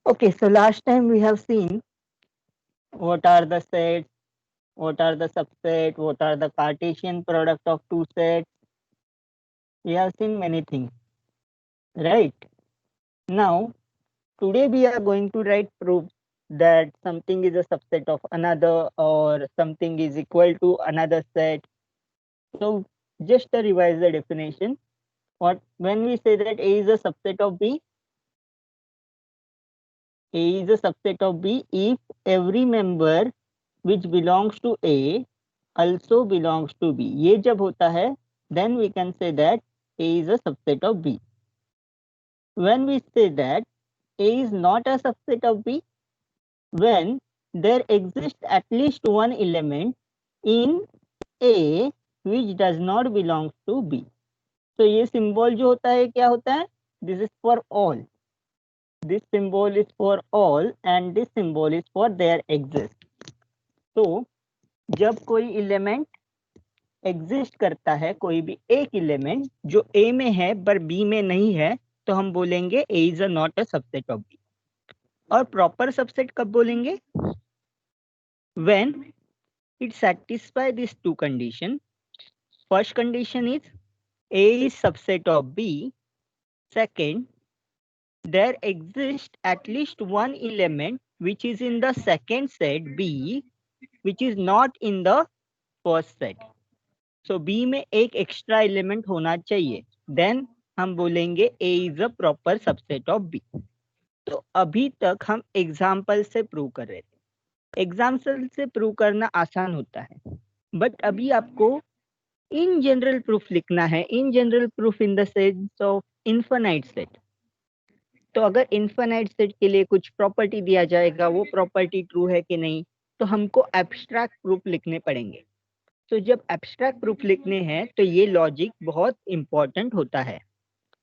Okay, so last time we have seen what are the sets, what are the subset, what are the Cartesian product of two sets. We have seen many things, right? Now, today we are going to write proof that something is a subset of another or something is equal to another set. So, just to revise the definition, what when we say that A is a subset of B, A is a subset of B if every member which belongs to A also belongs to B. ये जब होता है, then we can say that A is a subset of B. When we say that A is not a subset of B, when there exists at least one element in A which does not belong to B. तो ये symbol जो होता है क्या होता है? This is for all. This symbol is for all and this symbol is for their exist. तो जब कोई element एग्जिस्ट करता है, कोई भी एक एलिमेंट जो ए में है पर बी में नहीं है, तो हम बोलेंगे A is not a subset of B. और प्रॉपर सबसेट कब बोलेंगे? When it satisfy this two condition. First condition is A is subset of B. Second, there exists at least one element which is in the second set B which is not in the first set. So B में एक extra element होना चाहिए, then हम बोलेंगे A is a proper subset of B. तो अभी तक हम एग्जाम्पल से प्रूव कर रहे थे. एग्जाम्पल से प्रूव करना आसान होता है, बट अभी आपको इन जनरल प्रूफ लिखना है. In general proof in the sense of infinite set. तो अगर इन्फिनाइट सेट के लिए कुछ प्रॉपर्टी दिया जाएगा, वो प्रॉपर्टी ट्रू है कि नहीं, तो हमको एब्स्ट्रैक्ट प्रूफ लिखने पड़ेंगे. तो जब एब्स्ट्रैक्ट प्रूफ लिखने हैं तो ये लॉजिक बहुत इंपॉर्टेंट होता है.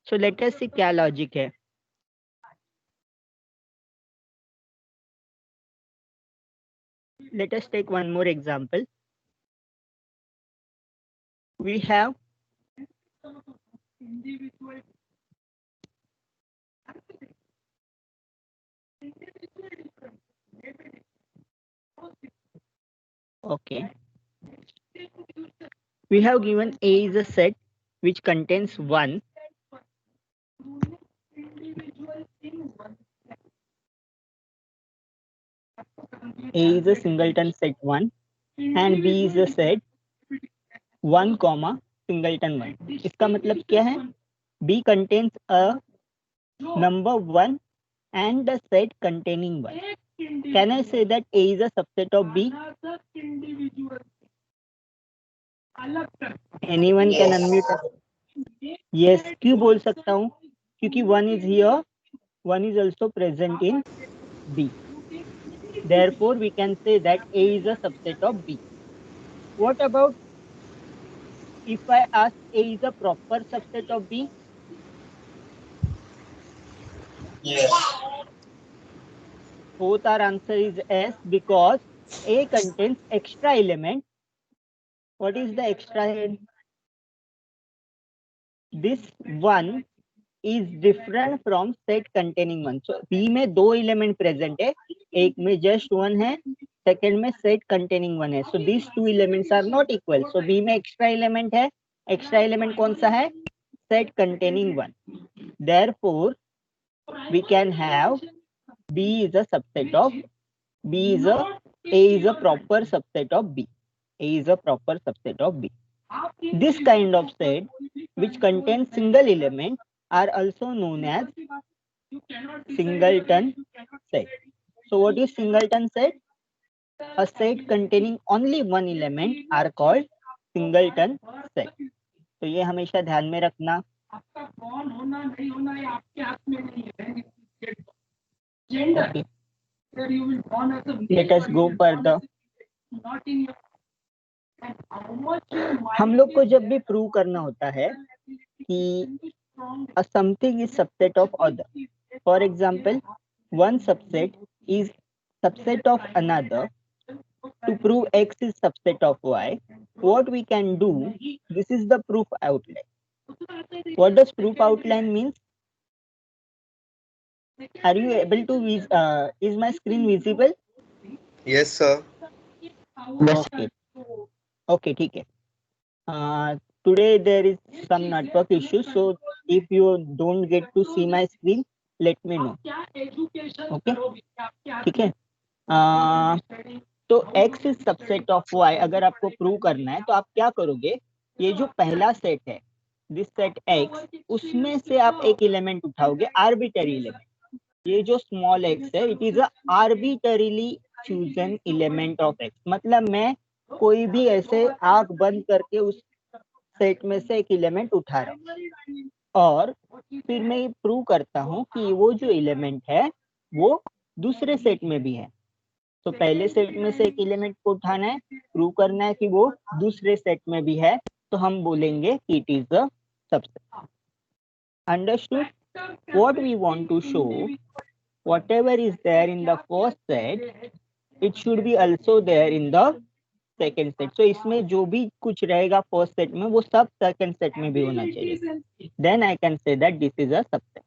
सो लेट अस सी क्या लॉजिक है. Let us take one more example. We have okay, we have given A is a set which contains 1. A is a singleton set 1 and B is a set 1 comma singleton 1. इसका मतलब क्या है? B contains a number 1 and a set containing 1. Can I say that A is a subset of B? Anyone can unmute us? Yes. क्यों बोल सकता हूँ? क्योंकि 1 is here, 1 is also present in B. Therefore, we can say that A is a subset of B. What about if I ask A is a proper subset of B? Yes. Both our answer is S because A contains extra element. What is the extra element? This 1 is different from set containing 1. So B में दो element present है, एक में just 1 है, second में set containing 1 है. So these two elements are not equal. So B में extra element है, extra element कौन सा है? Set containing 1. Therefore, we can have B is a subset of B is a A is a proper subset of B. A is a proper subset of B. This kind of set which contains single element are also known as singleton set. So what is singleton set? A set containing only one element are called singleton set. तो ये हमेशा ध्यान में रखना. Okay. Let us go further. हम लोग को जब भी प्रूव करना होता है कि a something is subset of other. For example, one subset is subset of another. To prove X is subset of Y, what we can do, this is the proof outline. What does proof outline mean? Are you able to is my screen visible? Yes, sir. Okay. Okay, ठीक है. Today there is some network issue, so if you don't get to see my screen, let me know. Okay, ठीक है. तो x is subset of y अगर आपको prove करना है तो आप क्या करोगे, ये जो पहला सेट है दिस सेट x, उसमें से आप एक एलिमेंट उठाओगे, आर्बिटरी एलिमेंट. ये जो स्मॉल x है it is a arbitrarily chosen element of x. मतलब मैं कोई भी ऐसे आंख बंद करके उस सेट में से एक एलिमेंट उठा रहा हूँ और फिर मैं ये प्रूव करता हूँ कि वो जो एलिमेंट है वो दूसरे सेट में भी है. तो पहले सेट में से एक एलिमेंट को उठाना है, प्रूव करना है कि वो दूसरे सेट में भी है, तो हम बोलेंगे कि it is a subset. Understood? What we want to show, whatever is there in the first set it should be also there in the second set. So इसमें जो भी कुछ रहेगा फर्स्ट सेट में वो सब सेकंड सेट में भी होना चाहिए. Then I can say that this is a subset.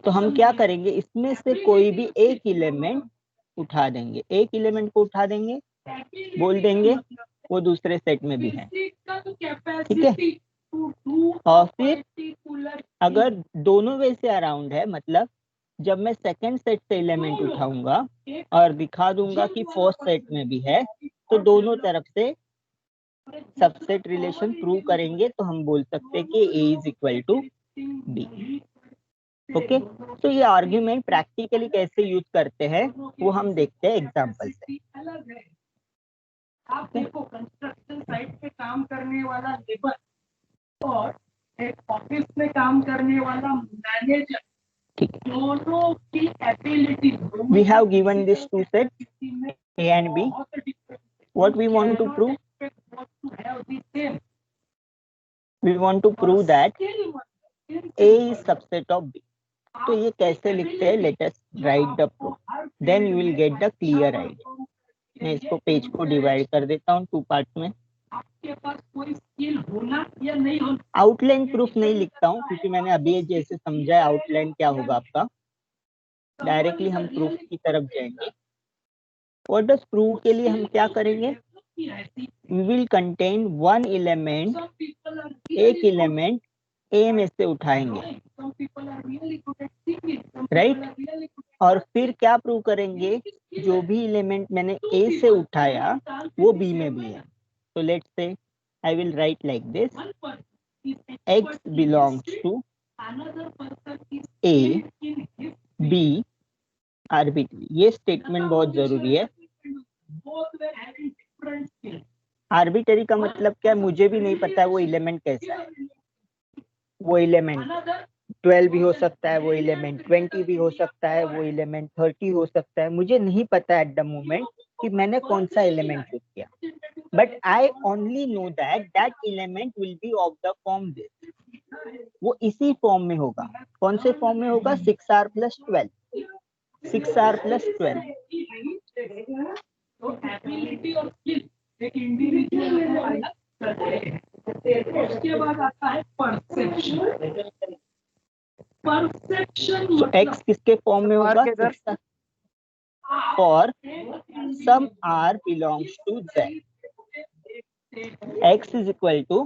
तो हम क्या करेंगे, इसमें से कोई भी एक एलिमेंट उठा देंगे, एक एलिमेंट को उठा देंगे, बोल देंगे वो दूसरे सेट में भी है. ठीक है. और फिर अगर दोनों वे से अराउंड है, मतलब जब मैं सेकंड सेट से एलिमेंट उठाऊंगा और दिखा दूंगा कि फर्स्ट सेट में भी है, तो दोनों तरफ से सबसेट रिलेशन प्रूव करेंगे, तो हम बोल सकते हैं कि A is equal to B. Okay. तो ये आर्ग्यूमेंट प्रैक्टिकली कैसे यूज करते हैं वो हम देखते हैं एग्जांपल से. आप देखो कंस्ट्रक्शन साइट पे काम करने वाला लेबर और एक ऑफिस में काम करने वाला मैनेजर, दोनों की ability, we have given this two sets A and B. What we want to prove? We want to prove that A is subset of B. तो ये कैसे लिखते हैं, let us write the proof. Then you will get the clear idea. मैं इसको page को divide कर देता हूँ 2 पार्ट में. आपके पास कोई स्किल होना या नहीं होना. आउटलाइन प्रूफ नहीं लिखता हूँ क्योंकि मैंने अभी जैसे समझा है आउटलाइन क्या होगा आपका. डायरेक्टली हम प्रूफ की तरफ जाएंगे. व्हाट डज प्रूव के लिए हम क्या करेंगे, we will contain one element, एक एलिमेंट ए में से उठाएंगे, राइट. और फिर क्या प्रूव करेंगे, जो भी एलिमेंट मैंने ए से उठाया वो बी में भी है. तो let's say I will write like this, x belongs to A, B arbitrary. ये स्टेटमेंट बहुत जरूरी है. आर्बिटरी का मतलब क्या है, मुझे भी नहीं पता है वो एलिमेंट कैसा है. वो एलिमेंट 12 भी हो सकता है, वो एलिमेंट 20 भी हो सकता है, वो एलिमेंट 30 हो सकता है. मुझे नहीं पता एट द मोमेंट कि मैंने कौन सा एलिमेंट चूज किया. But I only know that that element will be of the form this. वो इसी फॉर्म में होगा. कौन से फॉर्म में होगा, 6r plus 12. 6r plus 12. तो एबिलिटी और स्किल एक इंडिविजुअल को अलग करते हैं. उसके बाद आता है परसेप्शन. परसेप्शन तो x किसके फॉर्म में होगा, और सम r belongs to z. x is equal to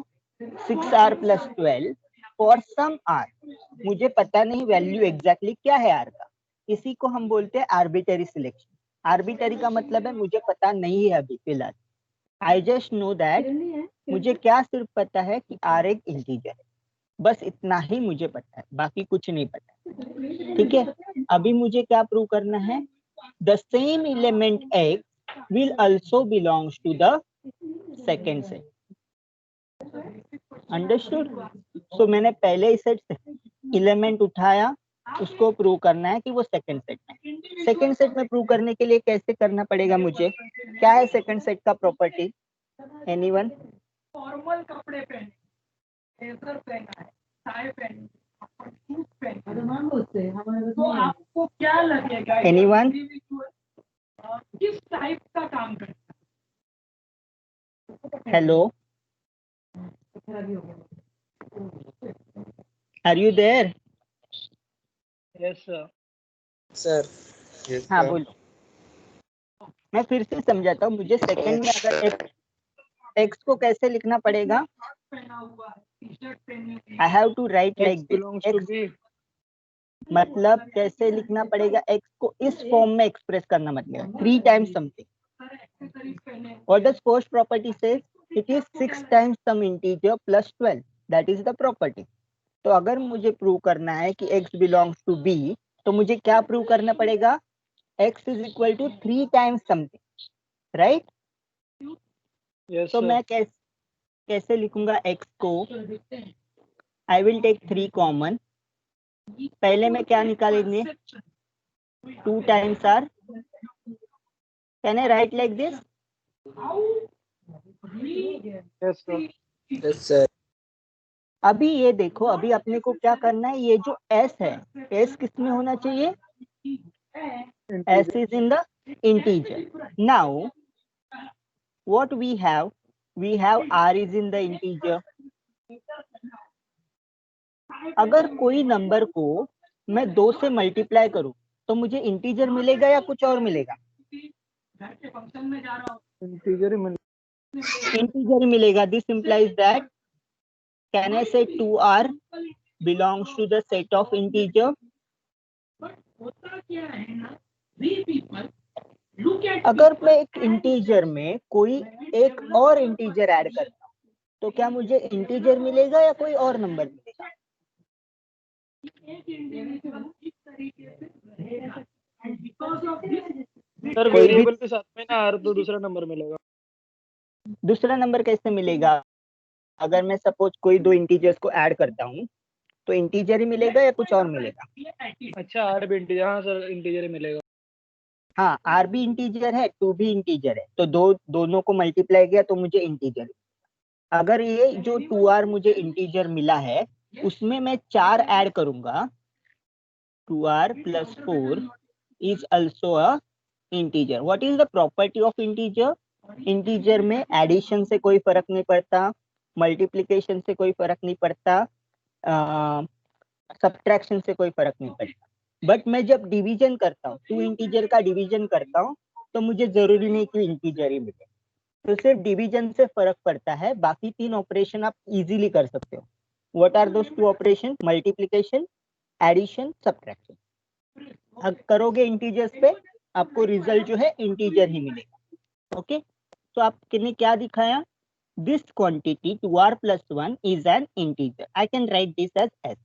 6r plus 12 for some r. मुझे पता नहीं वैल्यू एग्जैक्टली क्या है r का. इसी को हम बोलते हैं आर्बिटरी सिलेक्शन. आर्बिटरी का मतलब है मुझे पता नहीं है अभी फिलहाल. आई जस्ट नो दैट, मुझे क्या सिर्फ पता है कि r एक इंटीजर है, बस इतना ही मुझे पता है, बाकी कुछ नहीं पता. ठीक है. अभी मुझे क्या प्रूव करना है, the same element x will also belongs to the second set. Understood? So मैंने पहले ही सेट से एलिमेंट उठाया, उसको प्रूव करना है कि वो सेकंड सेट में. सेकंड सेट में प्रूव करने के लिए कैसे करना पड़ेगा मुझे, क्या है सेकंड सेट का प्रॉपर्टी, एनीवन? फॉर्मल कपड़े पहने, ब्लेजर पहना है, टाई पहनी, सूट पहनी, तो आपको क्या लगेगा, एनीवन किस टाइप का काम करता है? Hello, are you there? Yes, sir. Sir हाँ बोलो, मैं फिर से समझाता हूँ। मुझे सेकंड में अगर एक्स को कैसे लिखना पड़ेगा, I have to write like this. मतलब कैसे लिखना पड़ेगा, एक्स को इस फॉर्म में एक्सप्रेस करना, मतलब 3 times something. What does first property says? It is 6 times some integer plus 12. That is the property. तो अगर मुझे प्रूव करना है कि x belongs to b, तो मुझे क्या प्रूव करना पड़ेगा? x is equal to 3 times something, right? Yes, तो sir. मैं कैसे लिखूंगा x को? I will take 3 common. पहले में क्या निकालेंगे? 2 times r. Can I write like this? Yes, sir. Yes sir अभी ये देखो, अभी अपने को क्या करना है, ये जो s है, s किस में होना चाहिए? S is in the integer. Now what we have r is in the integer. अगर कोई नंबर को मैं 2 से मल्टीप्लाई करूं तो मुझे इंटीजर मिलेगा या कुछ और मिलेगा? Integer ही मिल इंटीजर मिलेगा. This implies that, can I से 2r belongs to the set of integer? अगर मैं एक इंटीजर में कोई एक और इंटीजर ऐड करता हूं तो क्या मुझे इंटीजर मिलेगा या कोई और नंबर मिलेगा? सर वेरिएबल के साथ में ना r तो दूसरा नंबर मिलेगा. दूसरा नंबर कैसे मिलेगा? अगर मैं सपोज कोई 2 इंटीजर्स को ऐड करता हूं तो इंटीजर ही मिलेगा या कुछ और मिलेगा? अच्छा r भी इंटीजर, हाँ सर इंटीजर ही मिलेगा. हाँ, r भी इंटीजर है, 2 भी इंटीजर है, तो दोनों को मल्टीप्लाई किया तो मुझे इंटीजर. अगर ये जो 2r मुझे इंटीजर मिला है उसमें मैं 4 ऐड करूंगा, 2r plus 4 is also a integer. What is the property of integer? Integer में एडिशन से कोई फर्क नहीं पड़ता, मल्टीप्लिकेशन से कोई फर्क नहीं पड़ता, सब्ट्रैक्शन से कोई फर्क नहीं पड़ता. बट मैं जब डिवीजन करता हूँ, 2 इंटीजर का डिवीजन करता हूँ, तो मुझे जरूरी नहीं कि इंटीजर ही मिले. तो सिर्फ डिवीजन से फर्क पड़ता है, बाकी 3 ऑपरेशन आप इजीली कर सकते हो. What are those 2 operation? Multiplication, addition, subtraction. करोगे इंटीजर्स पे, आपको रिजल्ट जो है इंटीजर ही मिलेगा. ओके, तो आपने क्या दिखाया? This quantity 2r plus 1 is an integer. I can write this as s.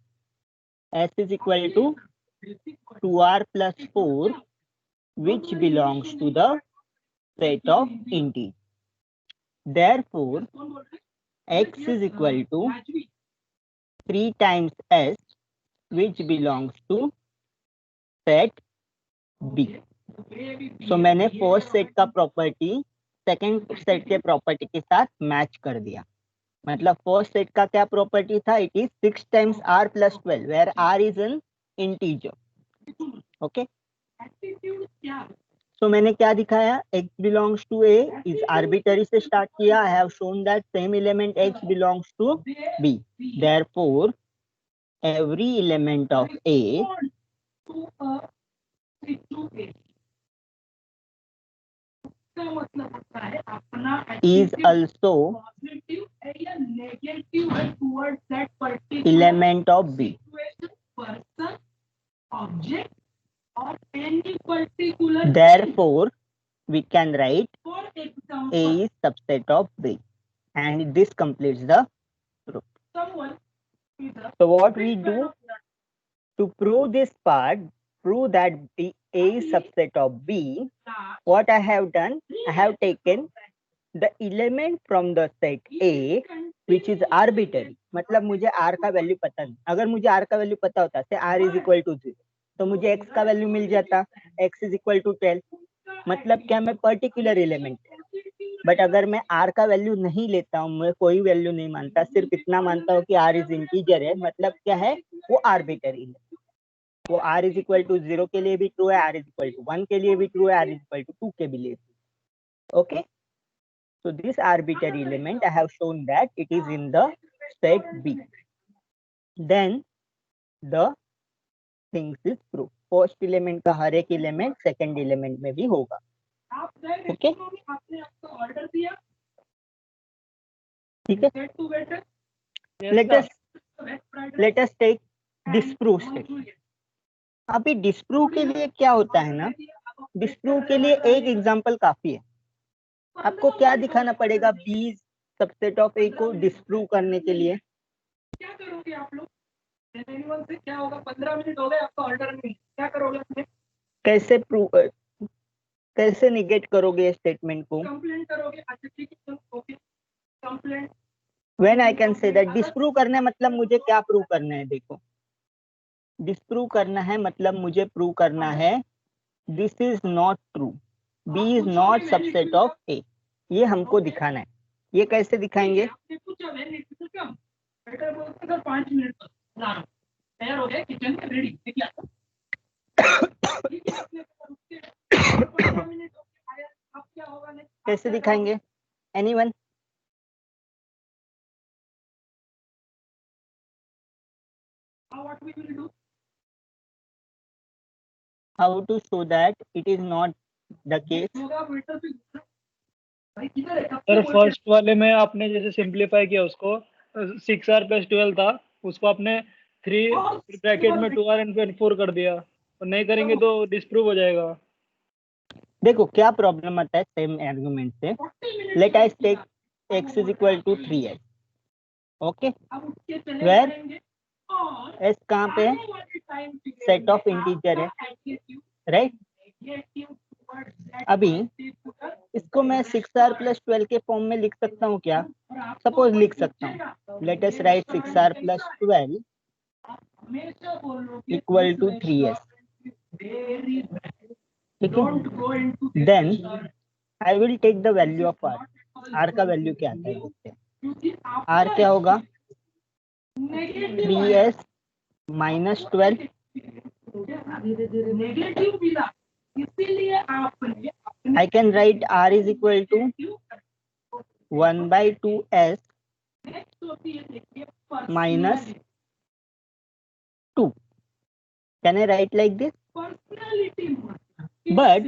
S is equal to 2r plus 4 which belongs to the set of integers. Therefore x is equal to 3 times s which belongs to set b. So मैंने first set का property second set के property के साथ match कर दिया. मतलब first set का क्या प्रॉपर्टी था? It is 6 times r plus 12 where r is an integer. Okay, तो मैंने क्या दिखाया? x belongs to a is arbitrary से स्टार्ट किया. I have shown that same element x belongs to b. Therefore every element of a is also element of b. Therefore we can write a is subset of b, and this completes the proof. So what we do to prove this part, prove that the a is subset of b, what I have done, I have taken the element from the set a which is arbitrary. मतलब मुझे r का value पता नहीं. अगर मुझे r का value पता होता से r is equal to 0, तो मुझे x का वैल्यू मिल जाता, x is equal to 12. मतलब क्या? मैं पर्टिकुलर एलिमेंट. बट अगर मैं r का वैल्यू नहीं लेता हूँ, मैं कोई वैल्यू नहीं मानता, सिर्फ इतना मानता हूँ कि r इज इंटीजर है, मतलब क्या है? वो आर्बिटरी है. वो r इज इक्वल टू 0 के लिए भी ट्रू है, r इज इक्वल टू 1 के लिए भी ट्रू है, r इज इक्वल टू 2 के भी लिए. Okay, so this arbitrary element I have shown that it is in the set B. Then the things is proved. First element का हर एक element second element में भी होगा। ओके, ठीक है। Let us take disprove statement. अभी disprove के लिए क्या होता है ना, डिस्प्रूव के लिए एक एग्जांपल काफी है। आपको क्या दिखाना पड़ेगा, बी सबसेट ऑफ ए को डिस्प्रूव करने के लिए? क्या करोगे आप लोग? से क्या होगा? 15 मिनट हो गए आपका ऑर्डर में, क्या करोगे अपने? कैसे प्रूव, कैसे निगेट करोगे स्टेटमेंट को? कंप्लेंट करोगे। अच्छा ठीक है, okay, complaint. When I can say that disprove करना है, मतलब मुझे क्या प्रूव करना है? देखो, डिस्प्रूव करना है मतलब मुझे प्रूव करना है this is not true, B is not subset of A. ये हमको दिखाना है। ये कैसे दिखाएंगे? 5 मिनट तैयार हो गए, किचन में रेडी। कैसे दिखाएंगे? Anyone? How to show that it is not the case? Sir first वाले में आपने जैसे सिंप्लीफाई किया उसको, 6r + 12 था, उसको आपने 3 ब्रैकेट में 2r एंड फिर 4 कर दिया, और नहीं करेंगे तो डिस्प्रूव हो जाएगा। देखो क्या प्रॉब्लम आता है सेम आर्गुमेंट से। Let us take x = 3s। Okay, where s कहाँ पे है? सेट ऑफ इंटीजर है, राइट? अभी इसको मैं 6r + 12 के फॉर्म में लिख सकता हूँ क्या? सपोज लिख सकता हूँ। Let us write 6r + 12 = 3s। ठीक है, then I will take the value of r। r का वैल्यू क्या आता है देखते हैं। r क्या होगा? 3s - 12। I can write r is equal to 1/2s minus 2. Can I write like this? But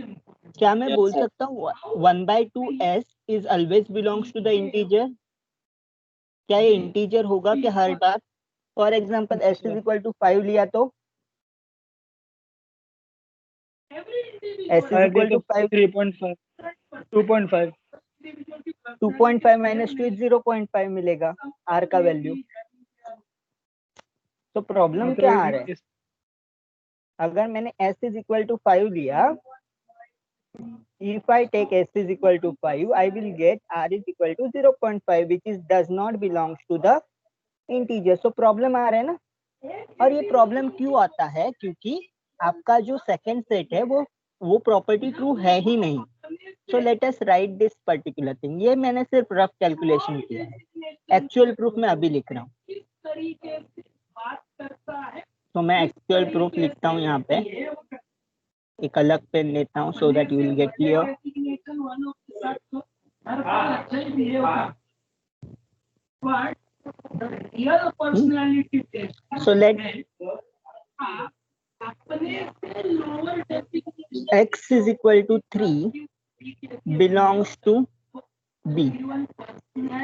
क्या मैं बोल सकता हूँ 1/2s is always belongs to the integer? क्या ये इंटीजर होगा कि हर बार? फॉर एग्जाम्पल s = 5 लिया तो s = 5, 3.5, 2.5, 2.5 minus 2 is 0.5 मिलेगा r का वैल्यू। तो प्रॉब्लम क्या आ रहा है? अगर मैंने s = 5 लिया, if I take s = 5, I will get r is equal to 0.5, which is does not belongs to the integer. So problem आ रहा है ना। और ये प्रॉब्लम क्यों आता है? क्योंकि आपका जो सेकंड सेट है वो प्रॉपर्टी ट्रू है ही नहीं। So let us right this particular thing. ये मैंने सिर्फ रफ कैलकुलेशन किया है, एक्चुअल प्रूफ मैं अभी लिख रहा हूँ। तो मैं एक्चुअल प्रूफ लिखता हूँ यहाँ पे, एक अलग पेन लेता हूँ so that you will get clear. So let x is equal to 3 belongs to B.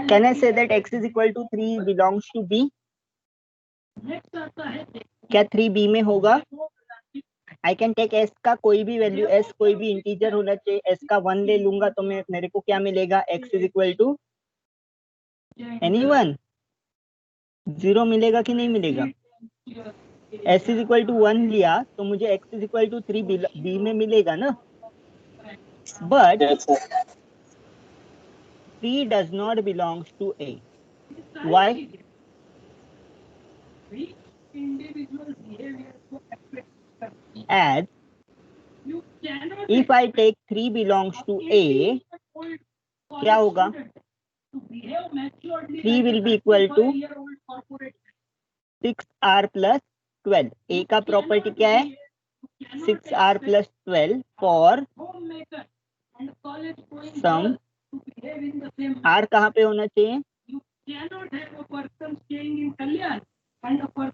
Can I say that x is equal to 3 belongs to B? क्या 3 B में होगा? I can take s का कोई भी value, s कोई भी integer होना चाहिए, s का 1 ले लूंगा तो मेरे को क्या मिलेगा? x is equal to anyone 0 मिलेगा कि नहीं मिलेगा? s is equal to 1 लिया तो मुझे x is equal to 3 b में मिलेगा ना। But 3 does not belongs to a. Why? As if I take 3 belongs to a, क्या होगा? 3 will be equal to 6r + 12. a का प्रॉपर्टी क्या है? 6r + 12 for some r कहाँ पे होना चाहिए?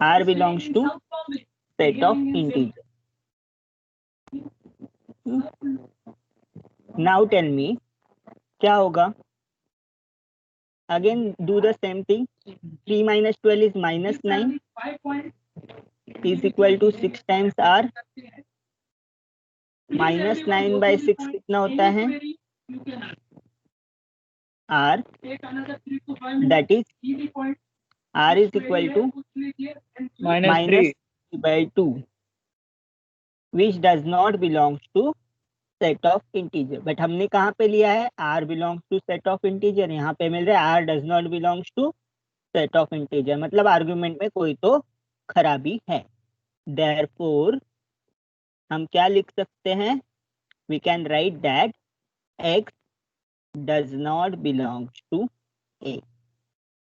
r belongs to set of integer. Now tell me क्या होगा. Again do the same thing. 3 minus 12 is minus 9 is equal to 6 times r. minus 9 by 6 कितना होता है r. that is r is equal to minus 3 minus 3 by 2 which does not belongs to set of integer. But हमने कहाँ पे लिया है r belongs to set of integer. यहाँ पे मिल रहा है r does not belongs to set of integer. मतलब आर्गुमेंट में कोई तो खराबी है. therefore हम क्या लिख सकते हैं. we can write that x does not belongs to a.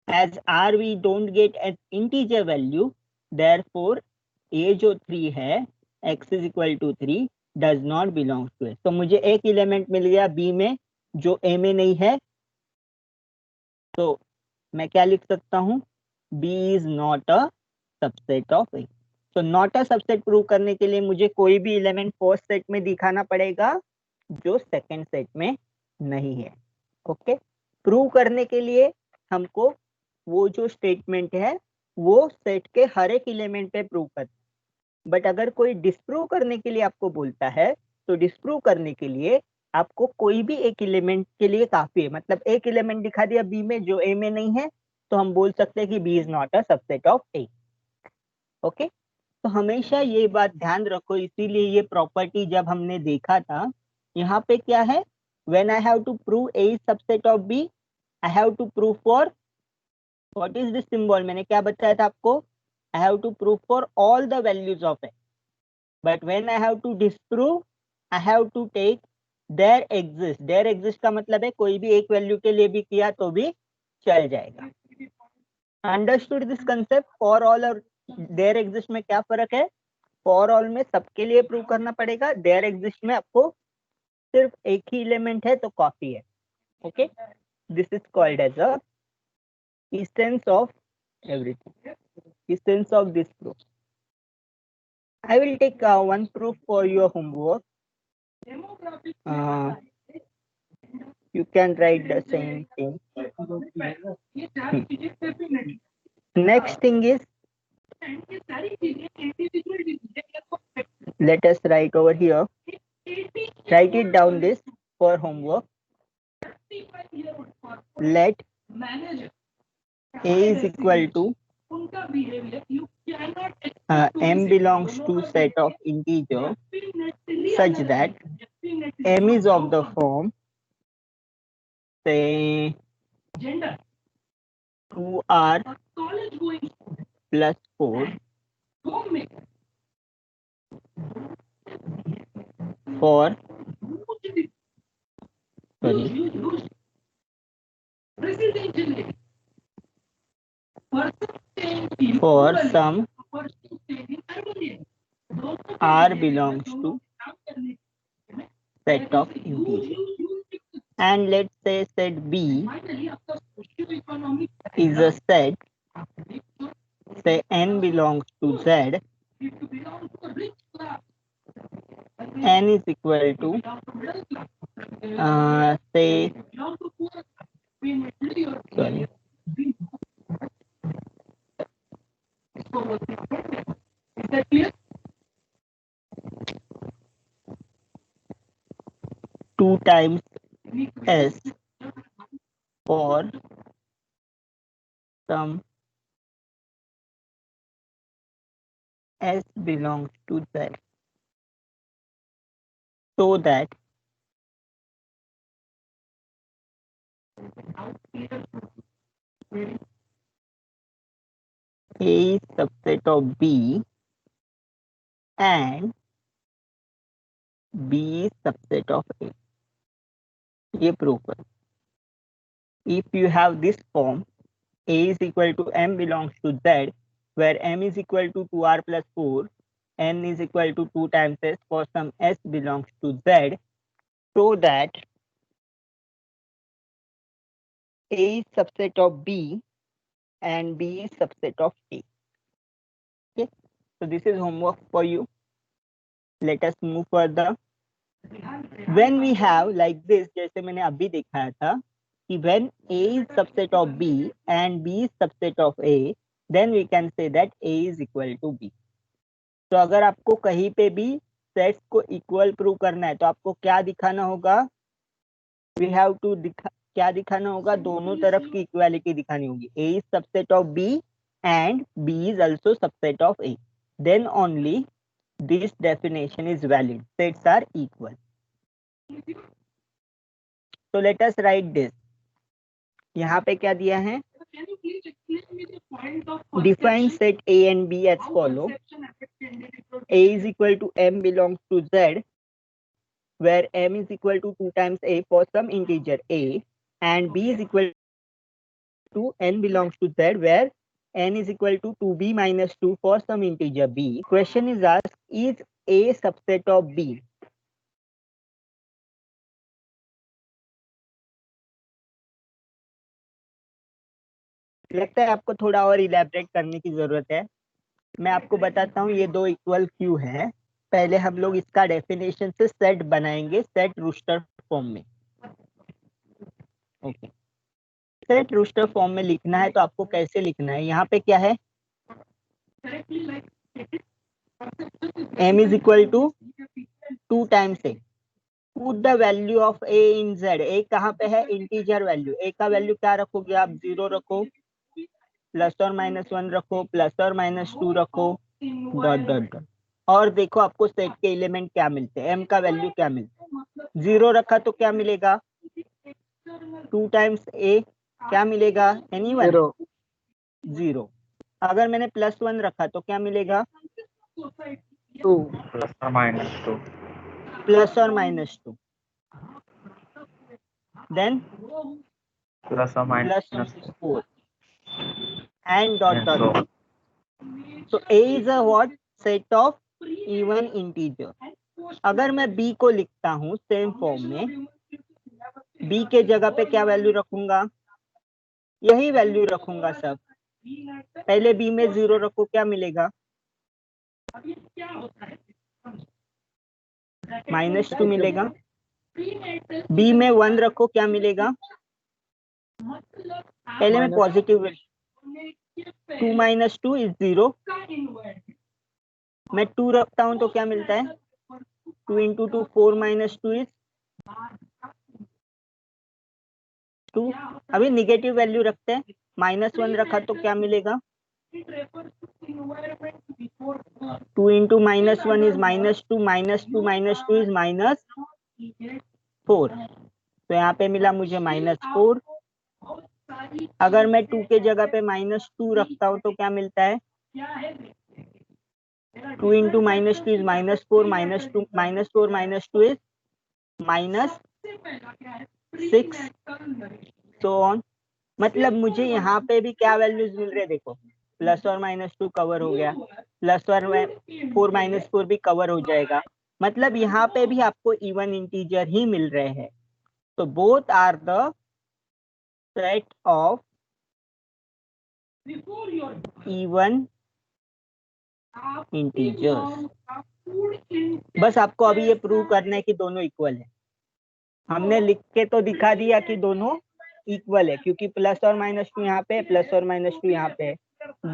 as r we don't get as integer value, therefore a जो 3 है x is equal to 3 does not belong to a. तो मुझे एक एलिमेंट मिल गया b में जो a में नहीं है. तो मैं क्या लिख सकता हूँ b is not a subset of a. तो नॉट अ सबसेट प्रूव करने के लिए मुझे कोई भी एलिमेंट फर्स्ट सेट में दिखाना पड़ेगा जो सेकंड सेट में नहीं है. ओके. प्रूव करने के लिए हमको वो जो स्टेटमेंट है वो सेट के हर एक एलिमेंट पे प्रूव करना. बट अगर कोई डिस्प्रूव करने के लिए आपको बोलता है तो डिस्प्रूव करने के लिए आपको कोई भी एक एलिमेंट के लिए काफी है. मतलब एक एलिमेंट दिखा दिया बी में जो ए में नहीं है तो हम बोल सकते हैं कि B is not a subset of A. Okay. तो हमेशा ये बात ध्यान रखो. इसीलिए ये प्रॉपर्टी जब हमने देखा था यहाँ पे क्या है when I have to prove A is subset of B I have to prove for what is this symbol. मैंने क्या बताया था आपको. I have to prove for all the values of a. But when I have to disprove, I have to take there exist. There exist का मतलब है कोई भी एक वैल्यू के लिए भी किया तो भी चल जाएगा. Understood this concept? For all और there exist में क्या फर्क है. For all में सबके लिए प्रूव करना पड़ेगा. There exist में आपको सिर्फ एक ही एलिमेंट है तो काफी है. Okay? This is called as a essence of everything. Essence of this proof. I will take one proof for your homework. You can write the same thing. Next thing is, let us write over here. Write it down this for homework. Let a is equal to m belongs to set of integer such that m is of the form say 2r plus 4 for for some r belongs to set of integer. And let's say set B is a set, say n belongs to Z, n is equal to say sorry 2 times s for some s belongs to Z, so that A is subset of B and B is subset of A. ये prove करो. If you have this form, A is equal to m belongs to Z, where m is equal to 2r plus 4, n is equal to 2 times s for some s belongs to Z, so that A is subset of B and B is subset of A. Okay, so this is homework for you. Let us move further. When we have like this, जैसे मैंने अभी दिखाया था कि when A is subset of B and B is subset of A, then we can say that A is equal to B. तो अगर आपको कहीं पे भी सेट्स को इक्वल प्रूव करना है तो आपको क्या दिखाना होगा? वी हैव टू क्या दिखाना होगा? दोनों तरफ की इक्वालिटी दिखानी होगी. A is subset of B and B is also subset of A. Then only this definition is valid. Sets are equal. So let us write this. यहाँ पे क्या दिया है? Define set A and B as follow. A is equal to M belongs to Z, where M is equal to 2 times A for some integer A, and B is equal to N belongs to Z, where N is equal to 2B minus 2 for some integer B. Question is asked, is A subset of B? लगता है आपको थोड़ा और elaborate करने की जरूरत है. मैं आपको बताता हूँ ये दो इक्वल क्यों है. पहले हम लोग इसका डेफिनेशन से सेट बनाएंगे, सेट रूस्टर फॉर्म में. ओके, सेट रूस्टर फॉर्म में लिखना है तो आपको कैसे लिखना है? यहाँ पे क्या है? M is equal to 2 times A. Put the value of A in Z. A कहाँ पे है? Integer value. A का वैल्यू क्या रखोगे आप? 0 रखो, प्लस और माइनस 1 रखो, प्लस और माइनस 2 रखो, डॉट डॉट डॉट. और देखो आपको सेट के एलिमेंट क्या मिलते हैं. M का वैल्यू क्या मिलता है? 0 रखा तो क्या मिलेगा? 2 टाइम्स A क्या मिलेगा? एनीवन? 0. अगर मैंने प्लस 1 रखा तो क्या मिलेगा? 2 प्लस और माइनस 2. प्लस और माइनस 2. देन प्लस और plus minus 4 and dot and dot so dot. So A is a what? Set of even integer. अगर मैं B को लिखता हूँ सेम फॉर्म में, B के जगह पे क्या वैल्यू रखूंगा? यही वैल्यू रखूंगा सब. पहले B में 0 रखो, क्या मिलेगा? -2 मिलेगा. B में 1 रखो, क्या मिलेगा? पहले में पॉजिटिव. 2 minus 2 is 0. मैं 2 रखता हूं तो क्या मिलता है? 2 into 2 4 minus 2 is 2. अभी निगेटिव वैल्यू रखते हैं. -1 रखा तो क्या मिलेगा? 2 into -1 is -2. -2 minus 2 is -4. तो यहाँ पे मिला मुझे -4. अगर मैं 2 के जगह पे -2 रखता हूँ तो क्या मिलता है? 2 into -2 is -4. -2 -4 minus 2 is -6. so on. मतलब मुझे यहाँ पे भी क्या वैल्यूज मिल रहे? देखो, प्लस और -2 कवर हो गया, प्लस और 4 -4 भी कवर हो जाएगा. मतलब यहाँ पे भी आपको इवन इंटीजर ही मिल रहे हैं. तो both are the set of even integers. बस आपको अभी ये प्रूव करना है कि दोनों इक्वल है. हमने लिख के तो दिखा दिया कि दोनों इक्वल है, क्योंकि प्लस और -2 यहाँ पे, प्लस और -2 यहाँ पे,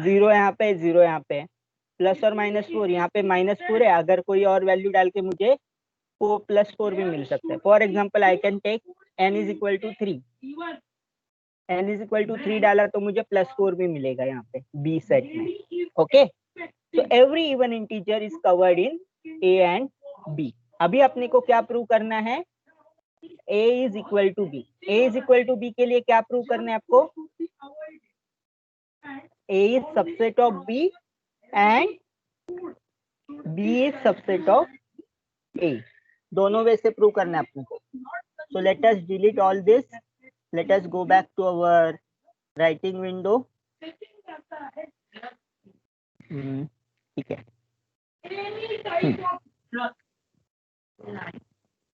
0 यहाँ पे, 0 यहाँ पे, प्लस और -4 यहाँ पे -4 है. अगर कोई और वैल्यू डाल के मुझे वो +4 भी मिल सकता है. For example I can take n is equal to 3. n is equal to 3 डाला तो मुझे +4 भी मिलेगा यहाँ पे B सेट में. Okay, so every even integer is covered in A and B. अभी अपने को क्या प्रूव करना है? A is equal to B. A is equal to B के लिए क्या प्रूव करना है आपको? A is subset of B and B is subset of A. दोनों वे से प्रूव करना है अपने को. So let us delete all this. Let us go back to our writing window. ठीक है.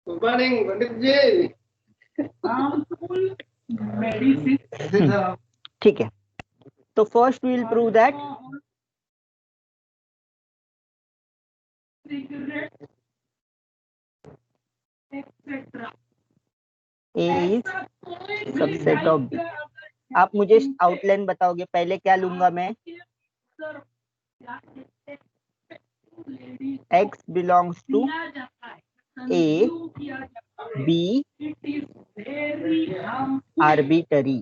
Good morning, Pandit ji. ठीक है. तो first we will prove that A is subset of B। आप मुझे आउटलाइन बताओगे, पहले क्या लूंगा मैं? X belongs to A, B arbitrary.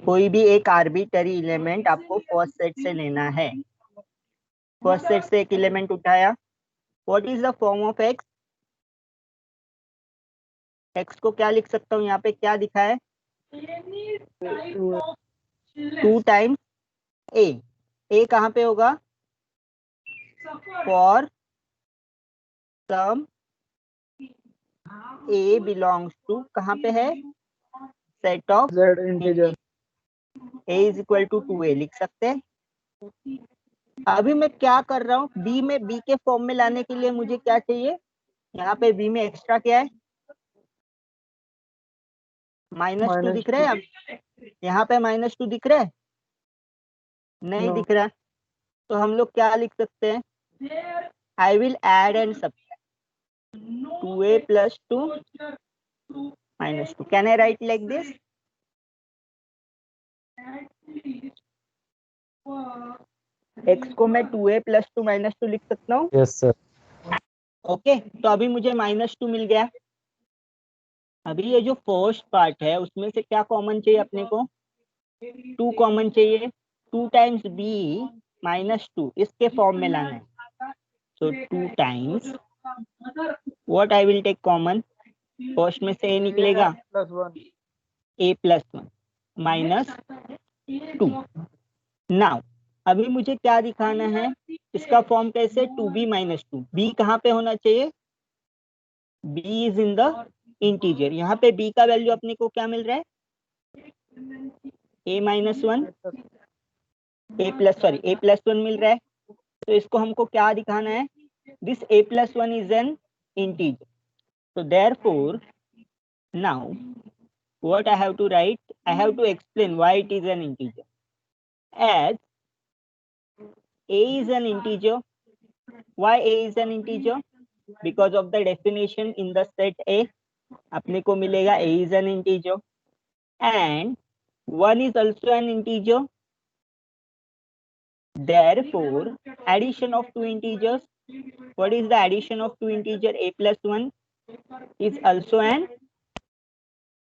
कोई भी एक आर्बिटरी एलिमेंट आपको फर्स्ट सेट से लेना है। फर्स्ट सेट से एक एलिमेंट उठाया। What is the form of x? X को क्या लिख सकता हूँ? यहाँ पे क्या दिखा है? 2 टाइम्स ए। ए कहाँ पे होगा? For some a belongs to, कहाँ पे है? Set of Z integer. A is equal to 2a लिख सकते हैं। अभी मैं क्या कर रहा हूँ? बी में, बी के फॉर्म में लाने के लिए मुझे क्या चाहिए? यहाँ पे बी में एक्स्ट्रा क्या है? -2 दिख रहा है? यहाँ पे -2 दिख रहा है? नहीं No. दिख रहा। तो हम लोग क्या लिख सकते हैं? I will add and subtract 2a plus 2 minus 2. Can I write like this? x को मैं 2a plus 2 minus 2 लिख सकता हूँ। Yes sir. ओके, तो अभी मुझे -2 मिल गया। अभी ये जो फर्स्ट पार्ट है उसमें से क्या कॉमन चाहिए अपने को? 2 कॉमन चाहिए। 2 टाइम्स b -2 इसके फॉर्म में लाना है। तो 2 times what I will take common? First में से a निकलेगा, a plus 1 minus 2। नाउ अभी मुझे क्या दिखाना है? इसका फॉर्म कैसे? 2b minus 2। b कहाँ पे होना चाहिए? b is in the integer. यहाँ पे b का वैल्यू अपने को क्या मिल रहा है? a minus 1, a plus 1 मिल रहा है। तो इसको हमको क्या दिखाना है? This a plus 1 is an integer. So therefore now what I have to write? I have to explain why it is an integer. As a is an integer. Why a is an integer? Because of the definition in the set A, अपने को मिलेगा a is an integer and 1 is also an integer. Therefore, addition of two integers. What is the addition of two integers? A plus 1 is also an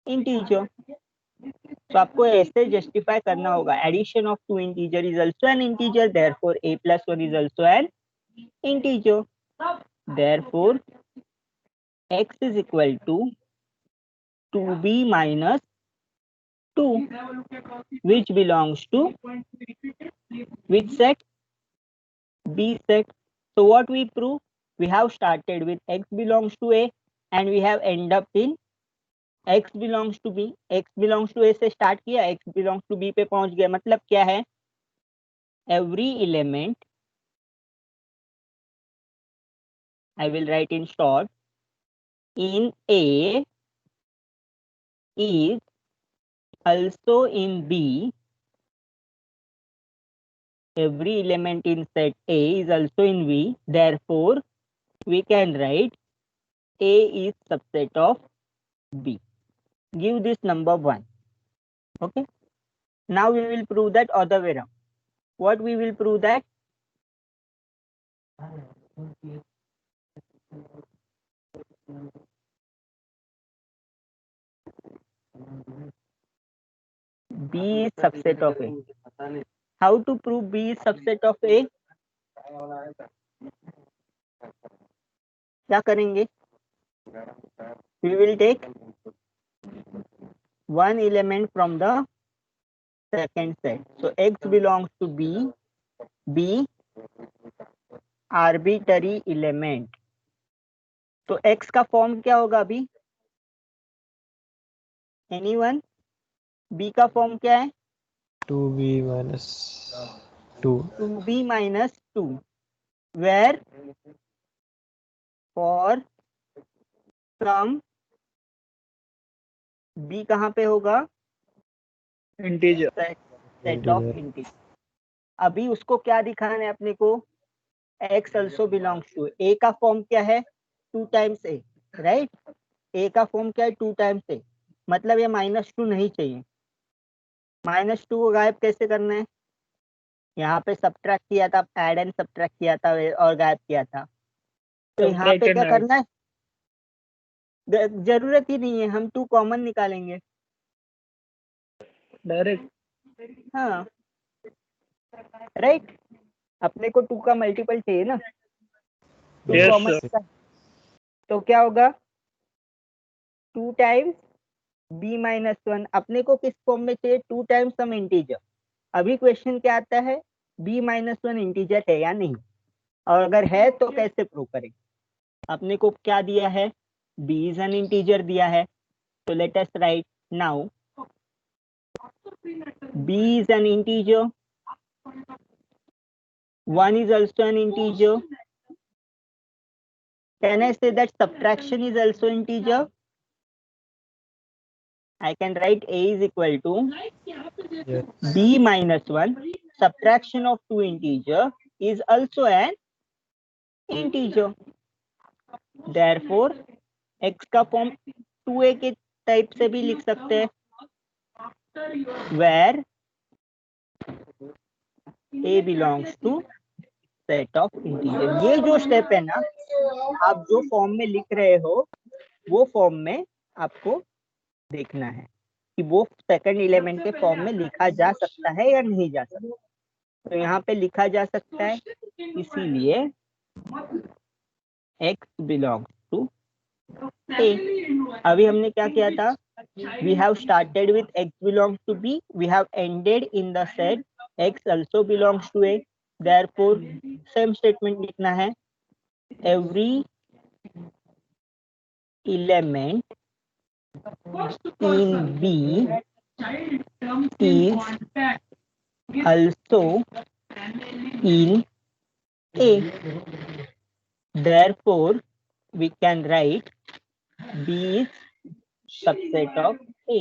integer. तो आपको ऐसे justify करना होगा, addition of two integer is also an integer, therefore a plus 1 is also an integer. Therefore x is equal to 2b minus 2, which belongs to which set? B set. So what we prove? We have started with x belongs to a and we have end up in x belongs to b. x belongs to a से start किया, x belongs to b पे पहुंच गया। मतलब क्या है? Every element, I will write in short, in A is also in B. Every element in set A is also in B. Therefore, we can write A is subset of B. Give this number 1. Okay. Now we will prove that other way around. What we will prove that? B is subset of A. How to prove B is subset of A? क्या करेंगे? We will take one element from the second set. So x belongs to B. B arbitrary element. तो x का form क्या होगा अभी? Anyone? B का form क्या है? 2b minus 2. 2b minus 2. Where for some b कहाँ पे होगा? इंटीजर। Set of integer. अभी उसको क्या दिखाना है अपने को? x also belongs to a का फॉर्म क्या है? 2 times a. राइट। ए का फॉर्म क्या है 2 टाइम्स ए, मतलब ये -2 नहीं चाहिए। -2 को गायब कैसे करना है, यहाँ पे सब्ट्रैक्ट किया था, ऐड एंड सब्ट्रैक्ट किया था और गायब किया था, तो यहाँ पे क्या करना है, जरूरत ही नहीं है, हम 2 कॉमन निकालेंगे डायरेक्ट। हाँ राइट। अपने को 2 का मल्टीपल चाहिए ना, 2 Yes, कॉमन, sir. तो क्या होगा 2 टाइम्स b-1। अपने को किस फॉर्म में चाहिए, 2 टाइम्स सम इंटीजर। अभी क्वेश्चन क्या आता है, b-1 इंटीजर है या नहीं, और अगर है तो कैसे प्रूव करें। अपने को क्या दिया है, b इज एन इंटीजर दिया है, तो late us right now b is an integer, 1 is also an integer. Can I say that subtraction is also integer? I can write a is equal to Yes. b-1. Subtraction of 2 integer is also an integer. Therefore x का form 2a के type से भी लिख सकते हैं, where a belongs to set of integer। ये जो step है ना, आप जो फॉर्म में लिख रहे हो वो फॉर्म में आपको देखना है कि वो सेकंड एलिमेंट के फॉर्म में लिखा जा सकता है या नहीं जा सकता। तो यहाँ पे लिखा जा सकता है, इसीलिए x belongs to a। अभी हमने क्या किया था, we have started with x belongs to b, we have ended in the set x also belongs to a। therefore same statement लिखना है, every element in b is also in a। therefore we can write b is subset of a।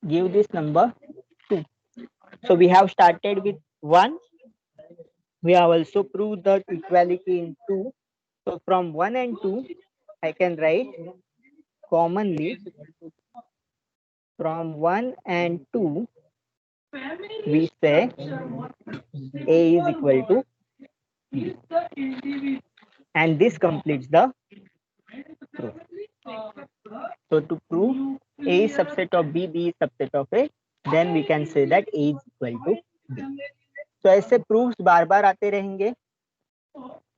give this number 2। so we have started with 1, we have also proved the equality in 2, so from 1 and 2 I can write commonly from 1 and 2 we say a is equal to b, and this completes the proof। so to prove a is subset of b, b is subset of a, then we can say that a is equal to b। तो ऐसे proofs बार बार आते रहेंगे,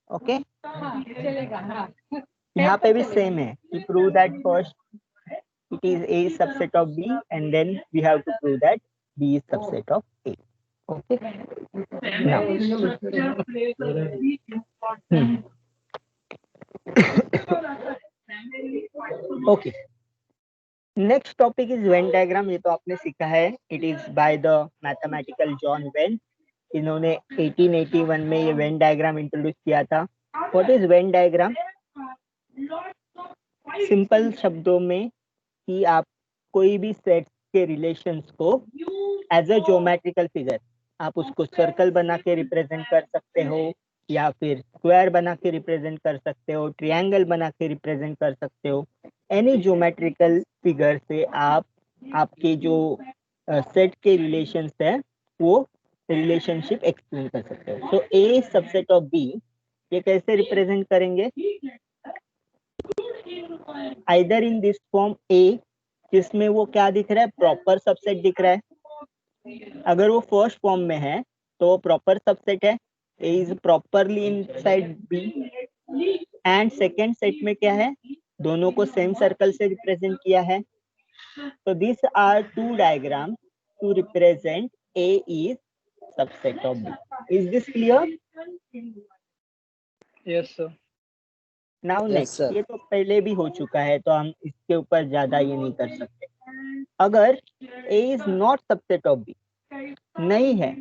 okay. यहाँ पे भी same है कि prove that first it is a subset of b and then we have to prove that b is subset of a, okay। now okay, next topic is Venn diagram। ये तो आपने सीखा है, it is by the mathematical John Venn। इन्होंने 1881 में ये Venn diagram introduce किया था। What is Venn diagram, simple शब्दों में कि आप कोई भी सेट के रिलेशंस को एज अ ज्योमेट्रिकल फिगर, आप उसको सर्कल बना के रिप्रेजेंट कर सकते हो, या फिर स्क्वायर बना के रिप्रेजेंट कर सकते हो, ट्रायंगल बना के रिप्रेजेंट कर सकते हो। एनी ज्योमेट्रिकल फिगर से आप आपके जो सेट के रिलेशंस है वो रिलेशनशिप एक्सप्लेन कर सकते हो। सो ए सबसेट ऑफ बी, ये कैसे रिप्रेजेंट करेंगे, आइदर इन दिस फॉर्म ए, जिसमें वो क्या दिख रहा है, प्रॉपर सबसेट दिख रहा है। अगर वो फर्स्ट फॉर्म में है तो वो प्रॉपर सबसेट है, A is properly inside B. And second set में क्या है, दोनों को सेम सर्कल से रिप्रेजेंट किया है। तो this are two diagram to represent A is subset of B. Is this clear? Yes sir. Now next, ये तो पहले भी हो चुका है तो हम इसके ऊपर ज्यादा ये नहीं कर सकते। अगर a is not subset of b, नहीं है,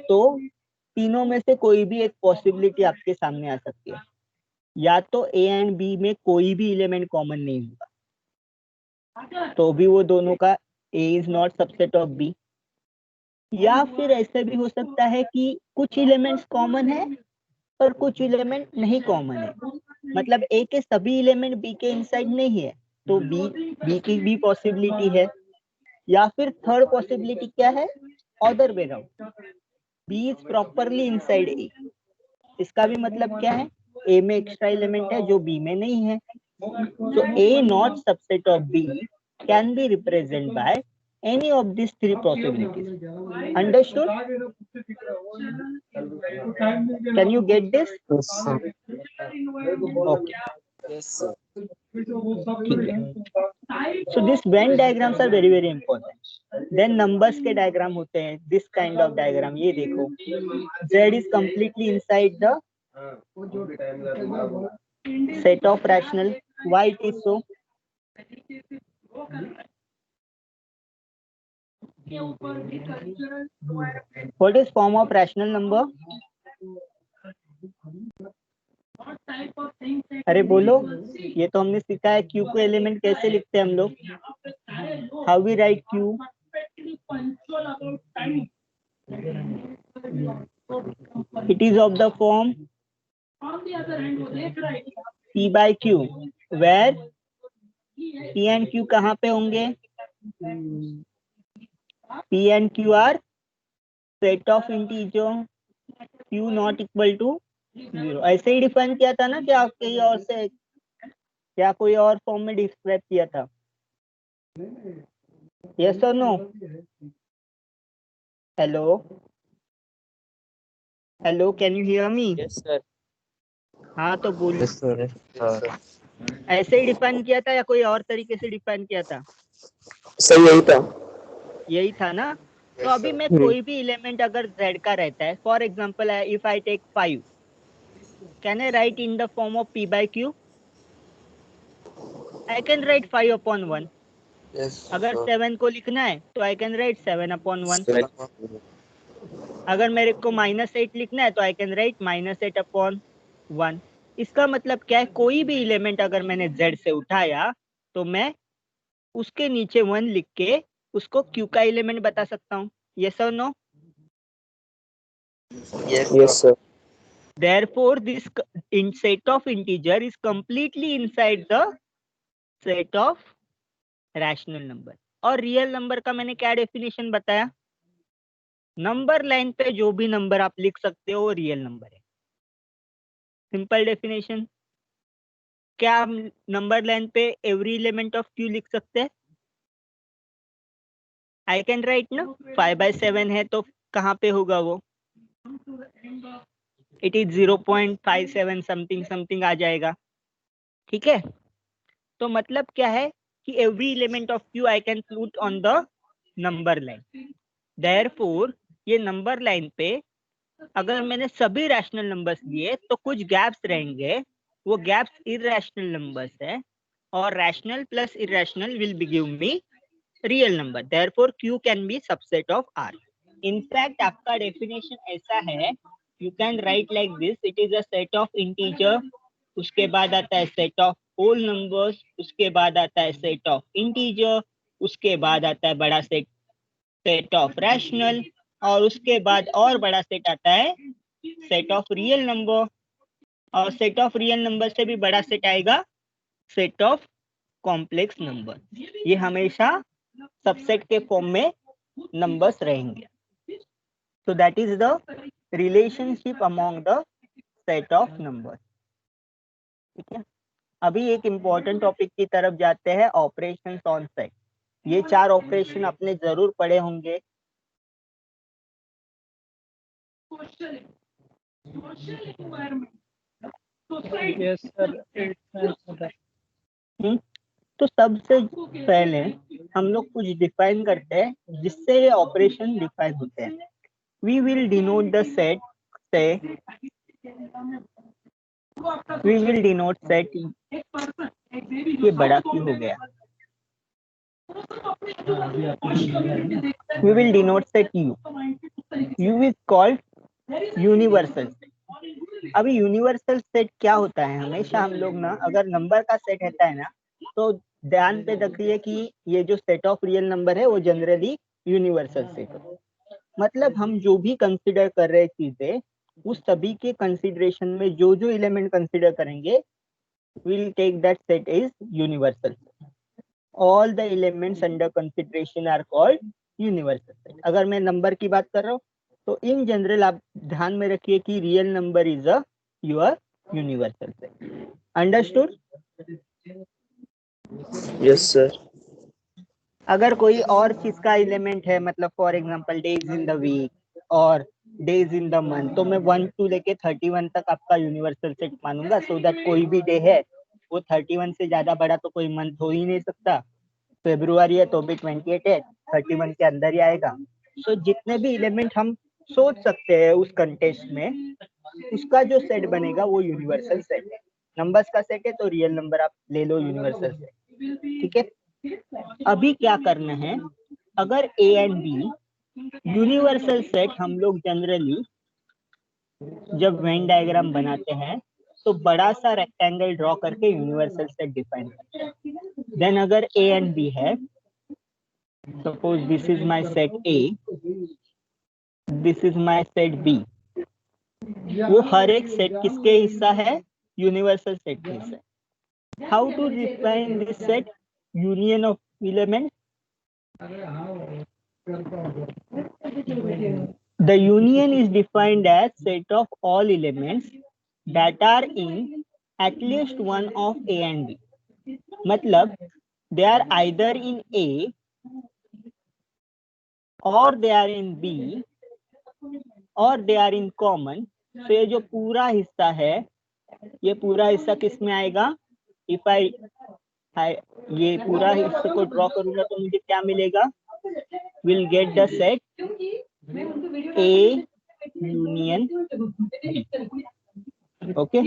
तो तीनों में से कोई भी एक पॉसिबिलिटी आपके सामने आ सकती है। या तो a एंड b में कोई भी एलिमेंट कॉमन नहीं होगा, तो भी वो दोनों का a is not subset of b। या फिर ऐसा भी हो सकता है कि कुछ एलिमेंट्स कॉमन है और कुछ एलिमेंट नहीं कॉमन है, मतलब ए के सभी एलिमेंट बी के इनसाइड नहीं है, तो बी की भी पॉसिबिलिटी है। या फिर थर्ड पॉसिबिलिटी क्या है, other way round, B is properly inside A. इसका भी मतलब क्या है, ए में एक्स्ट्रा एलिमेंट है जो बी में नहीं है। So A not subset of B can be represented by any of these three possibilities. Understood? Can you get this? Yes, sir. Okay. Yes, sir. ठीक है. So these Venn diagrams are very very important. Then numbers के diagram होते हैं. This kind of diagram, ये देखो. Z is completely inside the set of rational. Why it is so? What is form of rational number? अरे बोलो, ये तो हमने सीखा है क्यू को एलिमेंट कैसे लिखते हैं हम लोग. How we write Q? It is of the form P by Q, where P and Q कहाँ पे होंगे? P and Q are set of integer, Q not equal to 0. ऐसे ही डिफाइन किया था ना, क्या कहीं और से, क्या कोई और फॉर्म में डिस्क्राइब किया था? यस और no? Hello hello, can you hear me? Yes, sir. हाँ तो बोलिए. Yes, sir. Yes, sir. ऐसे ही डिफाइन किया था या कोई और तरीके से डिफाइन किया था? सही यही था. यही था ना. तो अभी मैं कोई भी एलिमेंट अगर z का रहता है, for example if I take 5, can I write in the form of p by q? I can write 5/1. Yes. अगर 7 को लिखना है तो आई कैन राइट 7/1. sir. अगर मेरे को -8 लिखना है तो आई कैन राइट -8/1. इसका मतलब क्या है, कोई भी एलिमेंट अगर मैंने z से उठाया तो मैं उसके नीचे 1 लिख के उसको q का एलिमेंट बता सकता हूँ. यस और no? Yes, sir. Therefore, this set of integer is completely inside the set of rational number. और रियल नंबर का मैंने क्या डेफिनेशन बताया? नंबर लाइन पे जो भी नंबर आप लिख सकते हो वो रियल नंबर है. Simple definition. क्या आप नंबर लाइन पे एवरी एलिमेंट ऑफ क्यू लिख सकते हैं? आई कैन राइट ना. 5/7 है तो कहाँ पे होगा वो? इट इज 0.57 समथिंग समथिंग आ जाएगा. ठीक है. तो मतलब क्या है कि every element of Q I can put on the number line. Therefore ये नंबर लाइन पे अगर मैंने सभी रैशनल नंबर्स लिए तो कुछ गैप्स रहेंगे, वो गैप्स इरैशनल नंबर्स है, और rational plus irrational will be give me real number. Therefore Q can be subset of R. In fact आपका डेफिनेशन ऐसा है, you can write like this. It is a set of integer, उसके बाद आता है set of whole numbers, उसके बाद आता है सेट ऑफ इंटीजर, उसके बाद आता है बड़ा सेट ऑफ रैशनल, और उसके बाद और बड़ा सेट आता है सेट ऑफ रियल नंबर, और सेट ऑफ रियल नंबर से भी बड़ा सेट आएगा सेट ऑफ कॉम्प्लेक्स नंबर. ये हमेशा सबसेट के फॉर्म में नंबर्स रहेंगे. So that is the relationship among the set of numbers. ठीक है. अभी एक इम्पोर्टेंट टॉपिक की तरफ जाते हैं, ऑपरेशंस ऑन सेट. ये 4 ऑपरेशन आपने जरूर पढ़े होंगे. Yes sir. तो सबसे पहले हम लोग कुछ डिफाइन करते हैं जिससे ये ऑपरेशन डिफाइन होते हैं. We will denote the set say, we will denote set. ये बड़ा क्यों हो गया? We will denote set U. U is called universal. अभी यूनिवर्सल सेट क्या होता है? हमेशा हम लोग ना अगर नंबर का सेट रहता है ना तो ध्यान पे रखिए कि ये जो सेट ऑफ रियल नंबर है वो जनरली यूनिवर्सल सेट है. मतलब हम जो भी कंसीडर कर रहे चीजें, उस सभी के कंसीडरेशन में जो जो एलिमेंट कंसीडर करेंगे we'll take that set is universal. All the elements under consideration are called universal set. अगर मैं नंबर की बात कर रहा हूँ तो इन जनरल आप ध्यान में रखिए कि real number is a your universal set. Understood? Yes, sir. अगर कोई और चीज का एलिमेंट है, मतलब for example days in the week और डेज इन द मंथ, तो मैं 1 to लेके 31 तक आपका यूनिवर्सल सेट मानूंगा. सो दैट कोई भी डे है वो 31 से ज्यादा बड़ा तो कोई मंथ हो ही नहीं सकता. फेब्रुआरी है तो भी 28 है, 31 के अंदर ही आएगा. सो जितने भी एलिमेंट हम सोच सकते हैं उस कंटेक्स्ट में, उसका जो सेट बनेगा वो यूनिवर्सल सेट है. नंबर्स का सेट है तो रियल नंबर आप ले लो यूनिवर्सल सेट. ठीक है. अभी क्या करना है, अगर A and B universal set हम लोग जनरली जब वेन डायग्राम बनाते हैं तो बड़ा सा रेक्टेंगल ड्रॉ करके यूनिवर्सल सेट डिफाइन करते हैं. देन अगर ए एंड बी है, suppose this is my set A, this is my set B, वो हर एक सेट किसके हिस्सा है? यूनिवर्सल सेट के हिस्सा. How to define this set? Union of element. The union is defined as set of all elements that are in at least one of A and B. मतलब they are either in A or they are in B or they are in common. So ये जो पूरा हिस्सा है, ये पूरा हिस्सा किस में आएगा? If I ये पूरा हिस्से को ड्रॉ करूंगा तो मुझे क्या मिलेगा? We'll get the set A union B. Okay.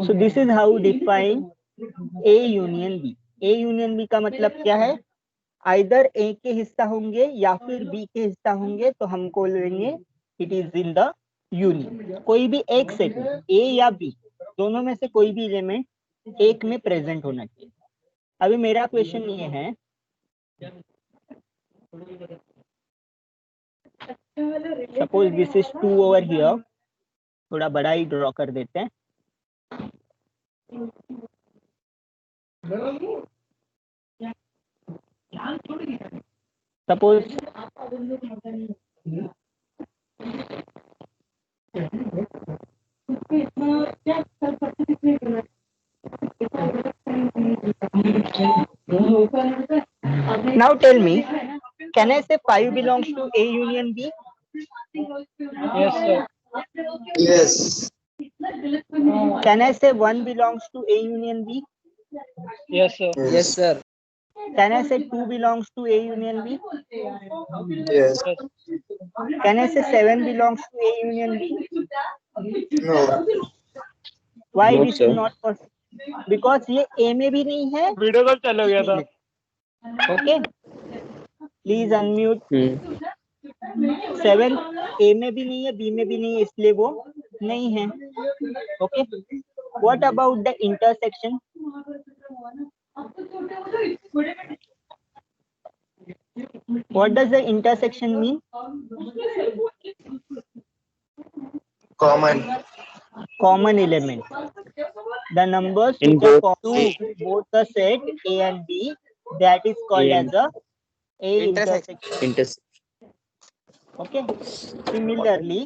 So this is how define A union B. A union B का मतलब क्या है? Either A के हिस्सा होंगे या फिर B के हिस्सा होंगे तो हमको लेंगे it is in the union. कोई भी एक सेट में A या B दोनों में से कोई भी एलिमेंट एक में प्रेजेंट होना चाहिए. अभी मेरा क्वेश्चन ये है, suppose this is 2 over here, थोड़ा बड़ा ही ड्रॉ कर देते हैं. Suppose now tell me, can I say 5 belongs to A union B? Yes, sir. Yes. Can I say 1 belongs to A union B? Yes, sir. Yes, sir. Can I say 2 belongs to A union B? Yes. Yes. Can I say 7 belongs to A union B? No. Why No, this sir. is not possible? Because ये A में भी नहीं है. Video call चालू हो गया था. Okay. Please unmute. 7 A में भी नहीं है, B में भी नहीं है, इसलिए वो नहीं है. Okay. What about the intersection? What does the intersection mean? Common element. The numbers In which are both common to both the set A and B, that is called A as a A Intersection. intersection. Okay. Similarly,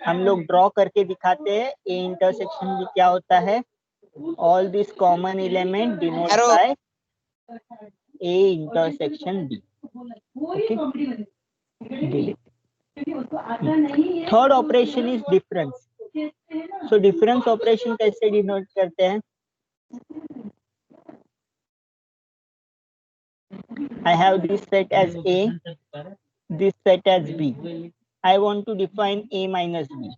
हम लोग draw करके दिखाते हैं A intersection भी क्या होता है. All these common element denoted Arrow. by A intersection B. Okay. D. Third operation is difference. So difference operation कैसे डिनोट करते हैं? I have this set as A, this set as B. I want to define A minus B.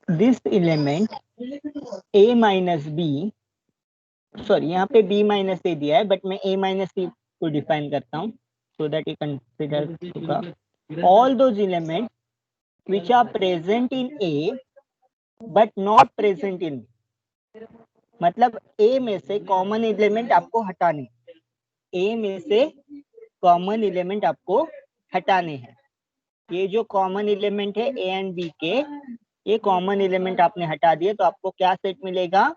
This element A minus B, sorry यहाँ पे B minus A दिया है, but मैं A minus C को define करता हूँ, so that you consider all those elements which are present in A but not present in B. मतलब A में से कॉमन एलिमेंट आपको हटाने, A में से कॉमन एलिमेंट आपको हटाने हैं. ये जो कॉमन एलिमेंट है ए एंड बी के, ये कॉमन एलिमेंट आपने हटा दिए तो आपको क्या सेट मिलेगा?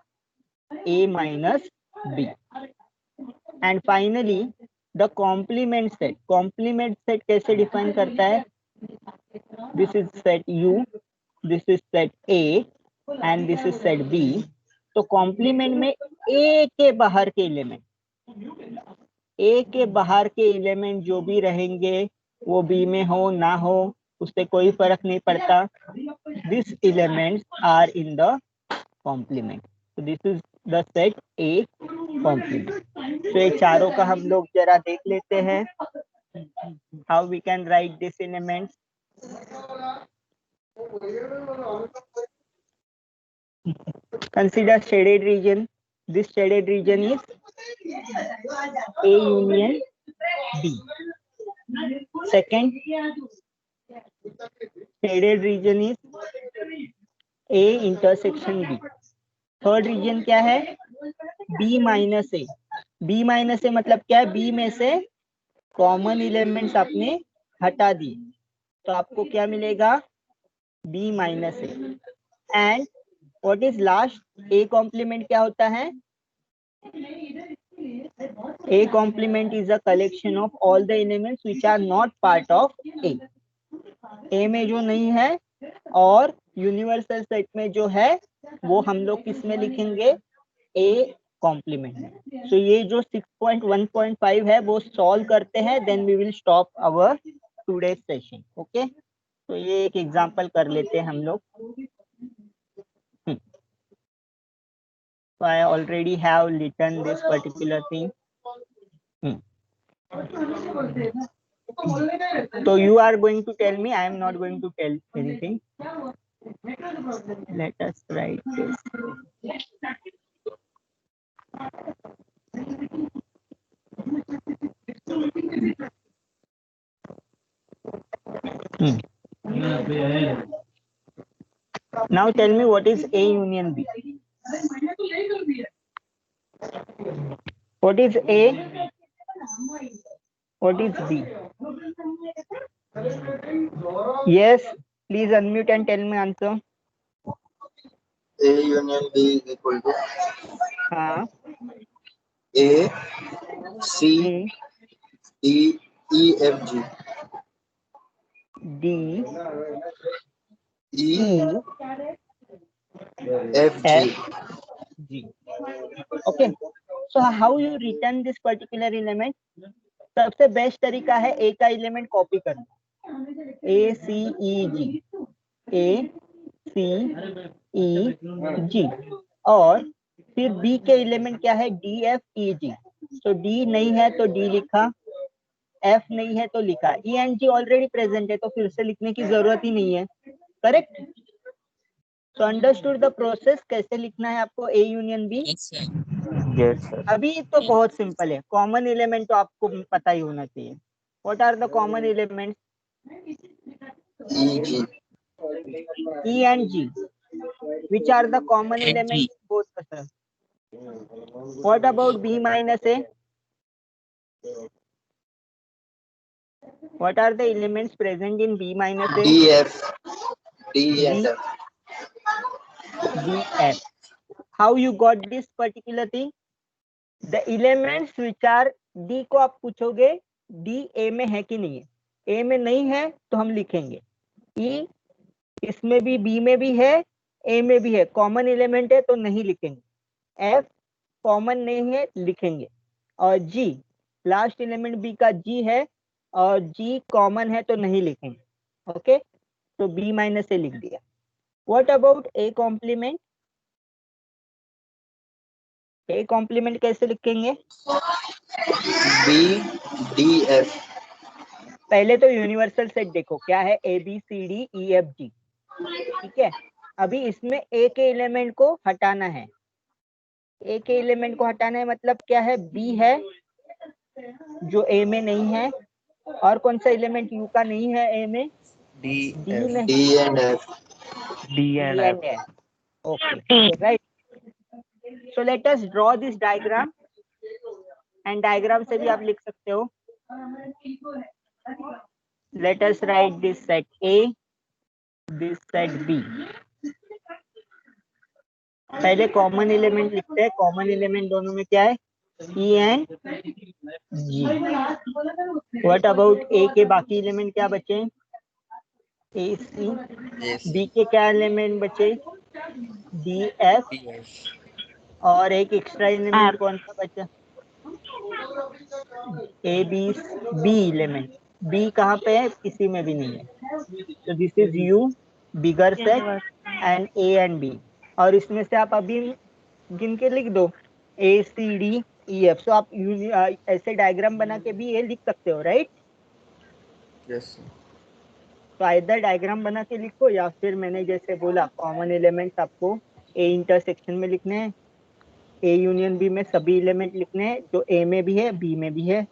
A minus B. And finally the complement set. Complement set कैसे डिफाइन करता है? This is set U, this is set A and this is set B. तो कॉम्प्लीमेंट में ए के बाहर के एलिमेंट, ए के बाहर के एलिमेंट जो भी रहेंगे वो बी में हो ना हो उससे कोई फर्क नहीं पड़ता। This elements are in the complement. So this is the set A complement. तो ये चारों का हम लोग जरा देख लेते हैं how we can write this elements. Consider shaded region. This shaded region is A union B. Second shaded region is A intersection B. थर्ड रीजन क्या है? B minus A. B minus A मतलब क्या है? B में से कॉमन एलिमेंट्स आपने हटा दिए तो आपको क्या मिलेगा? B minus A. And what is last? A complement क्या होता है? A complement is a collection of all the elements which are not part of A। A में जो नहीं है और यूनिवर्सल सेट में जो है वो हम लोग किस में लिखेंगे? ए कॉम्प्लीमेंट में। सो ये जो 6.1.5 है वो सॉल्व करते हैं, then we will stop our today session. Okay, तो ये एक एग्जांपल कर लेते हैं हम लोग। So I already have written this particular thing. So you are going to tell me, I am not going to tell anything. Let us write this. Now tell me what is A union B. What is A? What is B? Yes, please unmute and tell me answer. A union B is equal to हाँ, A, C, D, E, F, G. D, E, E, F, G. F, G. Okay. So how you return this particular element? सबसे best तरीका है ए का element copy करना। ए सी ई जी, ए सी ई जी, और फिर B के element क्या है? डी एफ ई जी। तो डी नहीं है तो डी लिखा, एफ नहीं है तो लिखा, E and G already present है तो फिर से लिखने की जरूरत ही नहीं है। करेक्ट? तो अंडरस्टूड द प्रोसेस, कैसे लिखना है आपको A union B? Yes, sir. अभी तो बहुत सिंपल है, कॉमन एलिमेंट तो आपको पता ही होना चाहिए। What are the common elements? E, G. E and G. Which are the common elements? Both, sir. What about B minus A? What are the elements present in B minus A? D, F. D and F. D, F. How you got this particular thing? The elements which are D को आप पूछोगे D A में है कि नहीं है? A में नहीं है तो हम लिखेंगे E, इसमें भी B में भी है, A में भी है, कॉमन एलिमेंट है तो नहीं लिखेंगे। F कॉमन नहीं है, लिखेंगे। और G, लास्ट एलिमेंट B का G है और G कॉमन है तो नहीं लिखेंगे। ओके, तो B माइनस से लिख दिया। What about A complement? A complement कैसे लिखेंगे? B, D, F. पहले तो यूनिवर्सल सेट देखो क्या है, A B C D E F G. ठीक है, अभी इसमें ए के एलिमेंट को हटाना है। ए के एलिमेंट को हटाना है मतलब क्या है? बी है जो ए में नहीं है, और कौन सा एलिमेंट यू का नहीं है ए में? D, D F. में, D and F. D and D F. And F. Okay, right. So let us draw this diagram, and diagram से भी आप लिख सकते हो। let us write this set A, this set B. पहले common element लिखते हैं. कॉमन एलिमेंट दोनों में क्या है? E and G. What about A के बाकी एलिमेंट क्या बचे? A, C. B के क्या एलिमेंट बचे? D, F. और एक एक्स्ट्रा एलिमेंट कौन सा बचा? A, B, B element. B कहाँ पे है? किसी में भी नहीं है. तो this is U, bigger set and A and B. और इसमें से आप अभी गिन के लिख दो A, C, D, E, F. तो आप ऐसे डायग्राम बना के भी ये लिख सकते हो, राइट? यस तो आइदर डायग्राम बना के लिखो या फिर मैंने जैसे बोला कॉमन एलिमेंट्स आपको A इंटरसेक्शन में लिखने हैं, A यूनियन B में सभी एलिमेंट लिखने हैं जो A में भी है B में भी है,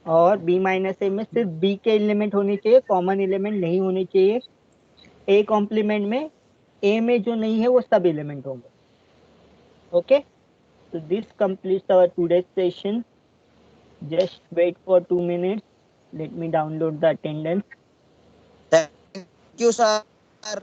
और B माइनस A में सिर्फ B के एलिमेंट होने चाहिए, कॉमन एलिमेंट नहीं होने चाहिए. A कॉम्प्लीमेंट में A में जो नहीं है वो सब एलिमेंट होंगे. Okay, so this completes our today's session. Just wait for 2 minutes. Let me download the attendance. Thank you sir.